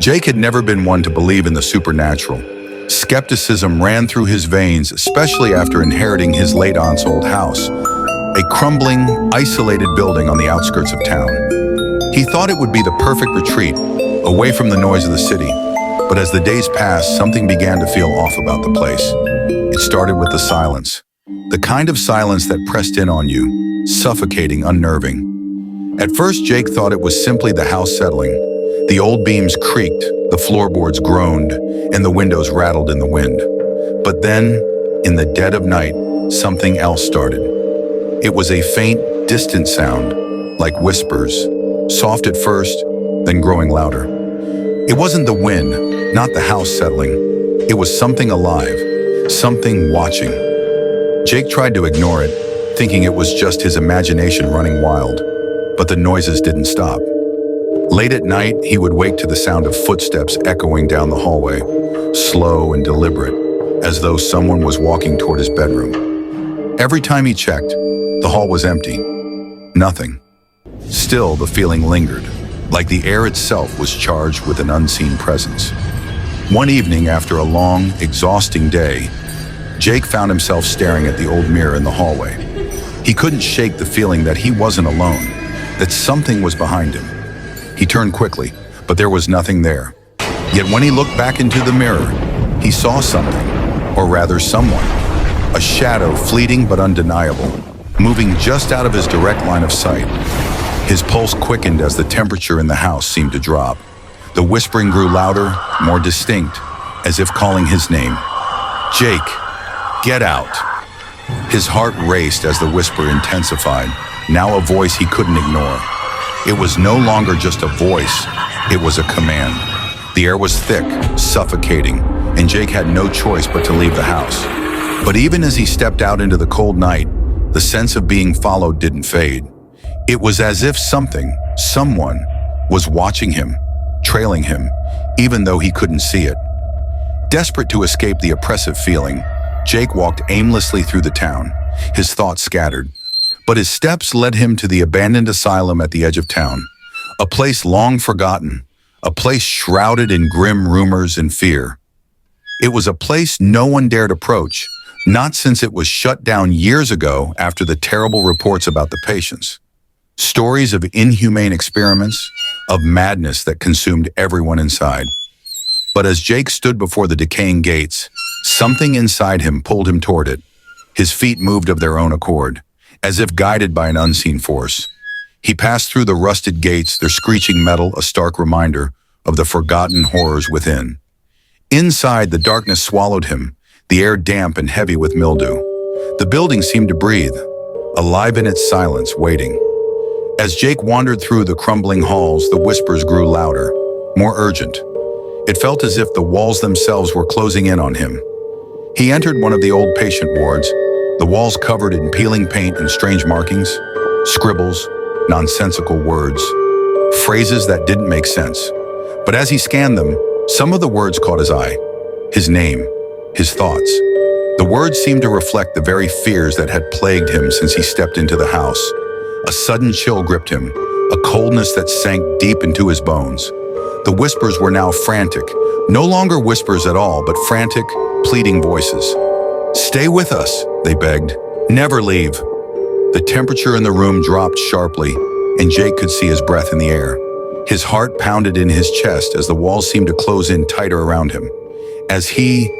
Jake had never been one to believe in the supernatural. Skepticism ran through his veins, especially after inheriting his late aunt's old house, a crumbling, isolated building on the outskirts of town. He thought it would be the perfect retreat, away from the noise of the city. But as the days passed, something began to feel off about the place. It started with the silence. The kind of silence that pressed in on you, suffocating, unnerving. At first, Jake thought it was simply the house settling. The old beams creaked, the floorboards groaned, and the windows rattled in the wind. But then, in the dead of night, something else started. It was a faint, distant sound, like whispers, soft at first, then growing louder. It wasn't the wind, not the house settling. It was something alive, something watching. Jake tried to ignore it, thinking it was just his imagination running wild, but the noises didn't stop. Late at night, he would wake to the sound of footsteps echoing down the hallway, slow and deliberate, as though someone was walking toward his bedroom. Every time he checked, the hall was empty. Nothing. Still, the feeling lingered, like the air itself was charged with an unseen presence. One evening, after a long, exhausting day, Jake found himself staring at the old mirror in the hallway. He couldn't shake the feeling that he wasn't alone, that something was behind him. He turned quickly, but there was nothing there. Yet when he looked back into the mirror, he saw something, or rather someone. A shadow, fleeting but undeniable, moving just out of his direct line of sight. His pulse quickened as the temperature in the house seemed to drop. The whispering grew louder, more distinct, as if calling his name. Jake, get out. His heart raced as the whisper intensified, now a voice he couldn't ignore. It was no longer just a voice, it was a command. The air was thick, suffocating, and Jake had no choice but to leave the house. But even as he stepped out into the cold night, the sense of being followed didn't fade. It was as if something, someone, was watching him, trailing him, even though he couldn't see it. Desperate to escape the oppressive feeling, Jake walked aimlessly through the town, his thoughts scattered. But his steps led him to the abandoned asylum at the edge of town, a place long forgotten, a place shrouded in grim rumors and fear. It was a place no one dared approach, not since it was shut down years ago after the terrible reports about the patients. Stories of inhumane experiments, of madness that consumed everyone inside. But as Jake stood before the decaying gates, something inside him pulled him toward it. His feet moved of their own accord, as if guided by an unseen force. He passed through the rusted gates, their screeching metal a stark reminder of the forgotten horrors within. Inside, the darkness swallowed him, the air damp and heavy with mildew. The building seemed to breathe, alive in its silence, waiting. As Jake wandered through the crumbling halls, the whispers grew louder, more urgent. It felt as if the walls themselves were closing in on him. He entered one of the old patient wards, the walls covered in peeling paint and strange markings, scribbles, nonsensical words, phrases that didn't make sense. But as he scanned them, some of the words caught his eye. His name, his thoughts. The words seemed to reflect the very fears that had plagued him since he stepped into the house. A sudden chill gripped him, a coldness that sank deep into his bones. The whispers were now frantic, no longer whispers at all, but frantic, pleading voices. "Stay with us," they begged. "Never leave." The temperature in the room dropped sharply, and Jake could see his breath in the air. His heart pounded in his chest as the walls seemed to close in tighter around him. As he